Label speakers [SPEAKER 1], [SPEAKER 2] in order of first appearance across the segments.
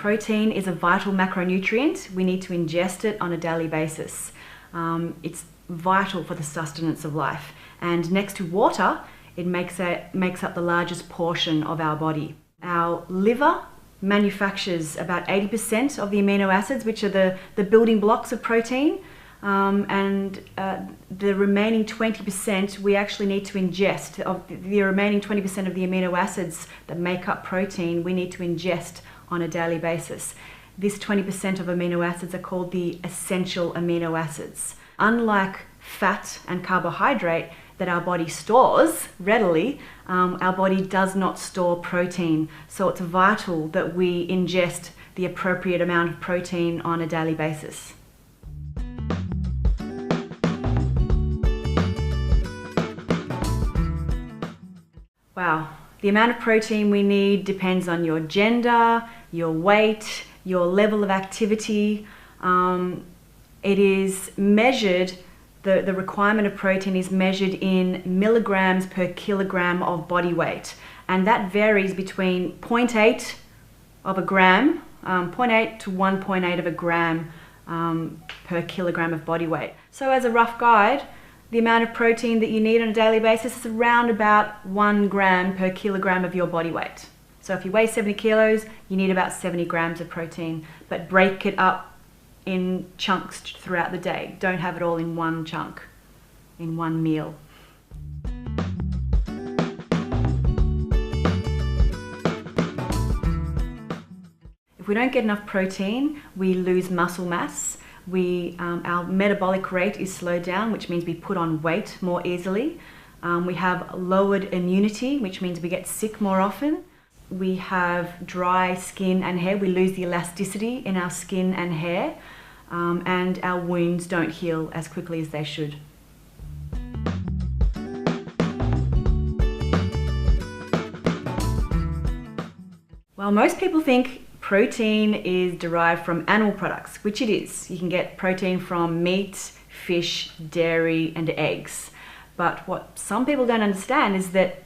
[SPEAKER 1] Protein is a vital macronutrient. We need to ingest it on a daily basis. It's vital for the sustenance of life. And next to water, it makes up the largest portion of our body. Our liver manufactures about 80% of the amino acids, which are the building blocks of protein. And the remaining 20% we actually need to ingest. Of the remaining 20% of the amino acids that make up protein, we need to ingest on a daily basis. This 20% of amino acids are called the essential amino acids. Unlike fat and carbohydrate that our body stores readily, our body does not store protein. So it's vital that we ingest the appropriate amount of protein on a daily basis. Wow, the amount of protein we need depends on your gender, your weight, your level of activity. It is measured, the requirement of protein is measured in milligrams per kilogram of body weight. And that varies between 0.8 of a gram, 0.8 to 1.8 of a gram per kilogram of body weight. So as a rough guide, the amount of protein that you need on a daily basis is around about 1 gram per kilogram of your body weight. So if you weigh 70 kilos, you need about 70 grams of protein, but break it up in chunks throughout the day. Don't have it all in one chunk, in one meal. If we don't get enough protein, we lose muscle mass. Our metabolic rate is slowed down, which means we put on weight more easily. We have lowered immunity, which means we get sick more often. We have dry skin and hair. We lose the elasticity in our skin and hair, and our wounds don't heal as quickly as they should. Well, most people think protein is derived from animal products, which it is. You can get protein from meat, fish, dairy, and eggs. But what some people don't understand is that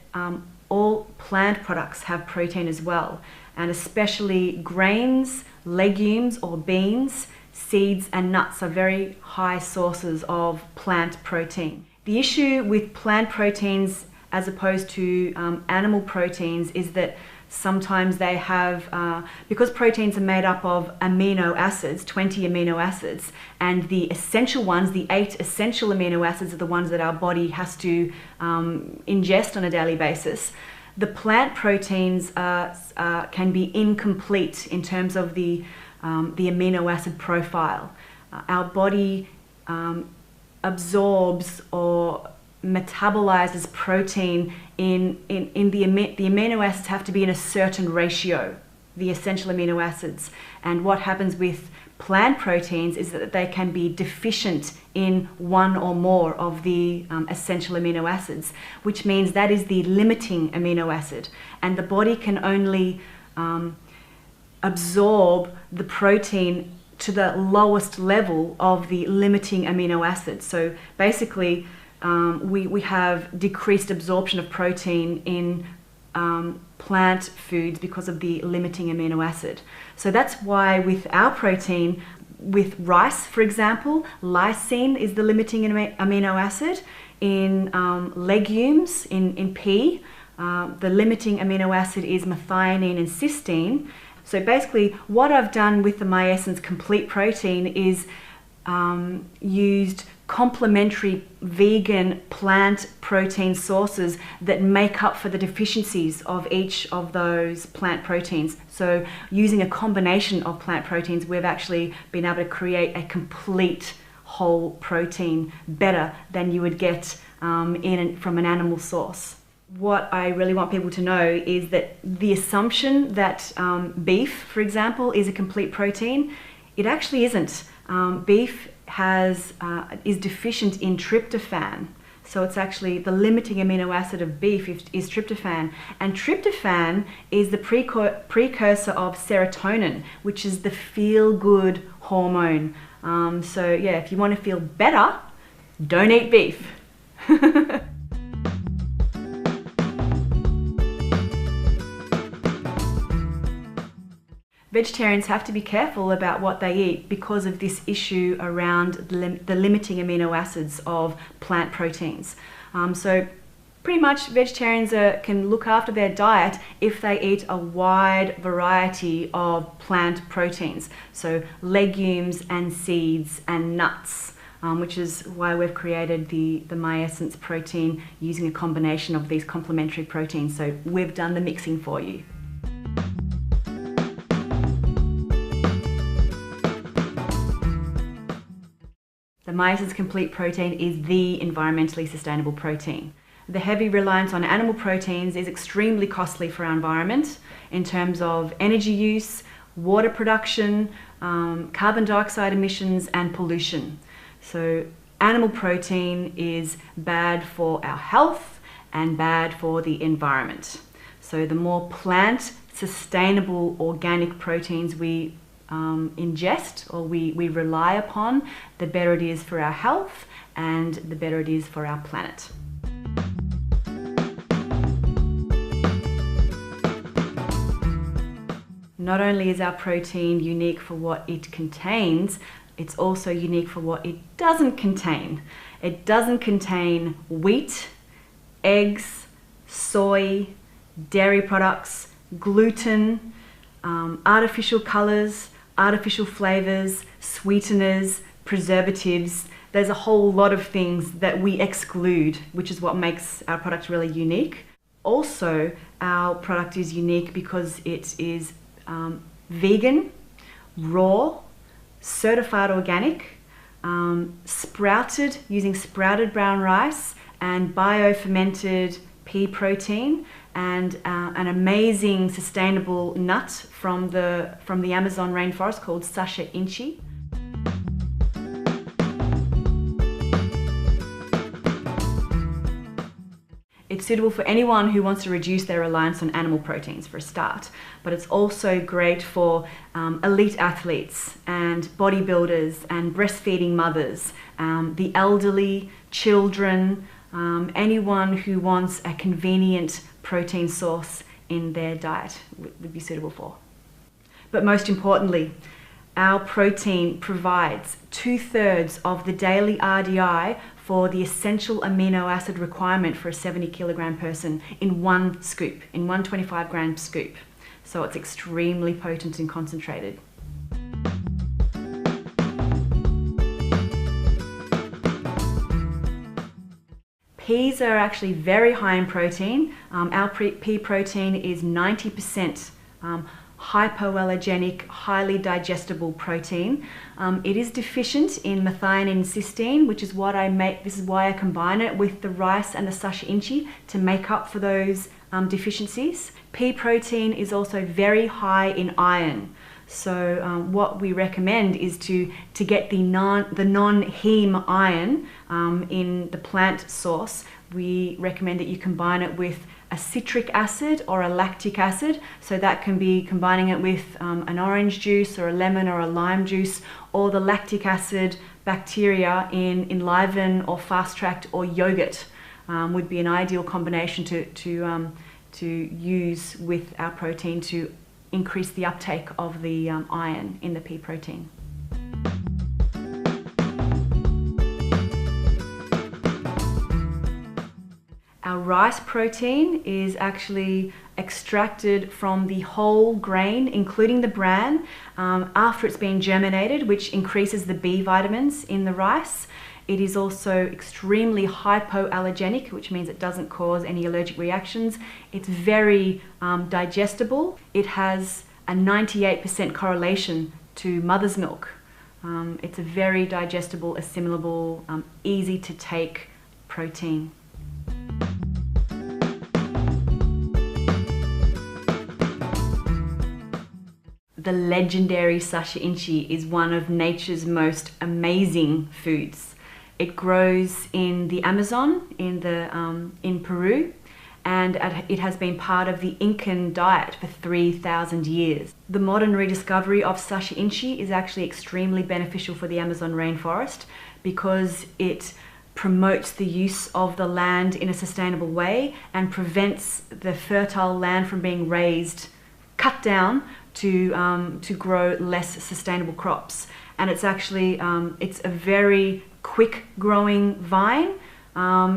[SPEAKER 1] all plant products have protein as well, and especially grains, legumes or beans, seeds and nuts are very high sources of plant protein. The issue with plant proteins as opposed to animal proteins is that sometimes they have, because proteins are made up of amino acids, 20 amino acids, and the essential ones, the 8 essential amino acids are the ones that our body has to ingest on a daily basis. The plant proteins can be incomplete in terms of the amino acid profile. Our body absorbs or metabolizes protein in the amino acids have to be in a certain ratio, the essential amino acids. And what happens with plant proteins is that they can be deficient in one or more of the essential amino acids, which means that is the limiting amino acid. And the body can only absorb the protein to the lowest level of the limiting amino acid. So basically, we have decreased absorption of protein in plant foods because of the limiting amino acid. So that's why with our protein, with rice, for example, lysine is the limiting amino acid. In legumes, in pea, the limiting amino acid is methionine and cysteine. So basically, what I've done with the Miessence Complete Protein is used complementary vegan plant protein sources that make up for the deficiencies of each of those plant proteins. So using a combination of plant proteins, we've actually been able to create a complete whole protein better than you would get from an animal source. What I really want people to know is that the assumption that beef, for example, is a complete protein, it actually isn't. Beef is deficient in tryptophan. So it's actually the limiting amino acid of beef is tryptophan. And tryptophan is the precursor of serotonin, which is the feel-good hormone. So yeah, if you want to feel better, don't eat beef. Vegetarians have to be careful about what they eat because of this issue around the limiting amino acids of plant proteins. So pretty much vegetarians can look after their diet if they eat a wide variety of plant proteins. So legumes and seeds and nuts, which is why we've created the Miessence protein using a combination of these complementary proteins. So we've done the mixing for you. The Miessence Complete Protein is the environmentally sustainable protein. The heavy reliance on animal proteins is extremely costly for our environment in terms of energy use, water production, carbon dioxide emissions and pollution. So animal protein is bad for our health and bad for the environment. So the more plant, sustainable, organic proteins we ingest or we rely upon, the better it is for our health and the better it is for our planet. Not only is our protein unique for what it contains, it's also unique for what it doesn't contain. It doesn't contain wheat, eggs, soy, dairy products, gluten, artificial colors, artificial flavors, sweeteners, preservatives. There's a whole lot of things that we exclude, which is what makes our product really unique. Also, our product is unique because it is vegan, raw, certified organic, sprouted using sprouted brown rice and bio-fermented pea protein, and an amazing sustainable nut from the Amazon rainforest called Sacha Inchi. It's suitable for anyone who wants to reduce their reliance on animal proteins for a start, but it's also great for elite athletes and bodybuilders and breastfeeding mothers, the elderly, children, anyone who wants a convenient protein source in their diet would be suitable for. But most importantly, our protein provides 2/3 of the daily RDI for the essential amino acid requirement for a 70-kilogram person in one scoop, in one 25-gram scoop. So it's extremely potent and concentrated. Peas are actually very high in protein. Our pea protein is 90% hypo-allergenic, highly digestible protein. It is deficient in methionine and cysteine, which is what this is why I combine it with the rice and the Sacha Inchi to make up for those deficiencies. Pea protein is also very high in iron. So what we recommend is to get the non-heme iron in the plant source. We recommend that you combine it with a citric acid or a lactic acid. So that can be combining it with an orange juice or a lemon or a lime juice, or the lactic acid bacteria in enliven or fast tract or yogurt would be an ideal combination to use with our protein to increase the uptake of the iron in the pea protein. Our rice protein is actually extracted from the whole grain, including the bran, after it's been germinated, which increases the B vitamins in the rice. It is also extremely hypoallergenic, which means it doesn't cause any allergic reactions. It's very digestible. It has a 98% correlation to mother's milk. It's a very digestible, assimilable, easy to take protein. The legendary Sacha Inchi is one of nature's most amazing foods. It grows in the Amazon, in Peru, and it has been part of the Incan diet for 3,000 years. The modern rediscovery of Sacha Inchi is actually extremely beneficial for the Amazon rainforest because it promotes the use of the land in a sustainable way and prevents the fertile land from being cut down to grow less sustainable crops. And it's actually it's a very quick growing vine.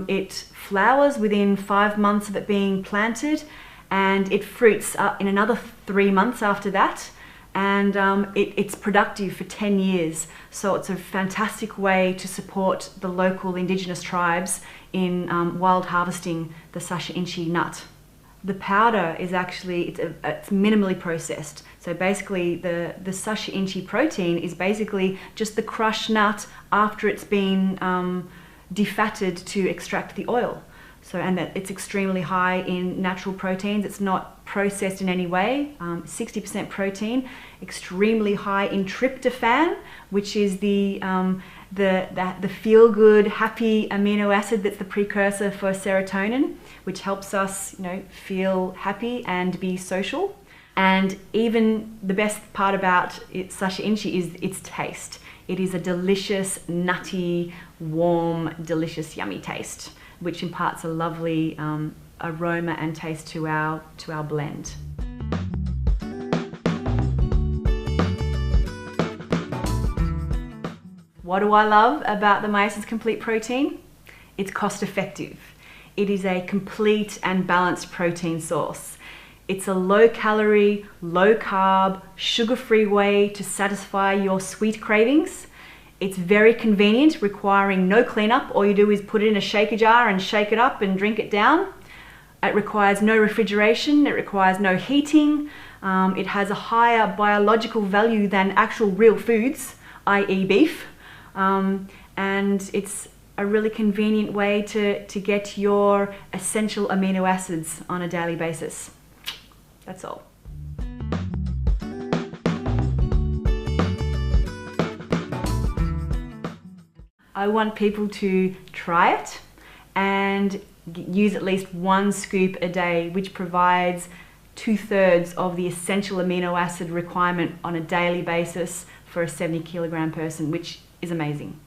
[SPEAKER 1] It flowers within 5 months of it being planted, and it fruits in another 3 months after that. And it's productive for 10 years. So it's a fantastic way to support the local indigenous tribes in wild harvesting the sacha inchi nut. The powder is actually, it's minimally processed. So basically the sacha inchi protein is basically just the crushed nut after it's been defatted to extract the oil. So, and that it's extremely high in natural proteins. It's not processed in any way. 60% protein, extremely high in tryptophan, which is the feel-good, happy amino acid that's the precursor for serotonin, which helps us, feel happy and be social. And even the best part about sacha inchi is its taste. It is a delicious, nutty, warm, delicious, yummy taste, which imparts a lovely aroma and taste to our blend. What do I love about the Miessence Complete Protein? It's cost effective. It is a complete and balanced protein source. It's a low calorie, low carb, sugar-free way to satisfy your sweet cravings. It's very convenient, requiring no cleanup. All you do is put it in a shaker jar and shake it up and drink it down. It requires no refrigeration, it requires no heating. It has a higher biological value than actual real foods, i.e. beef. And it's a really convenient way to get your essential amino acids on a daily basis. That's all. I want people to try it and use at least 1 scoop a day, which provides 2/3 of the essential amino acid requirement on a daily basis for a 70 kilogram person, which is amazing.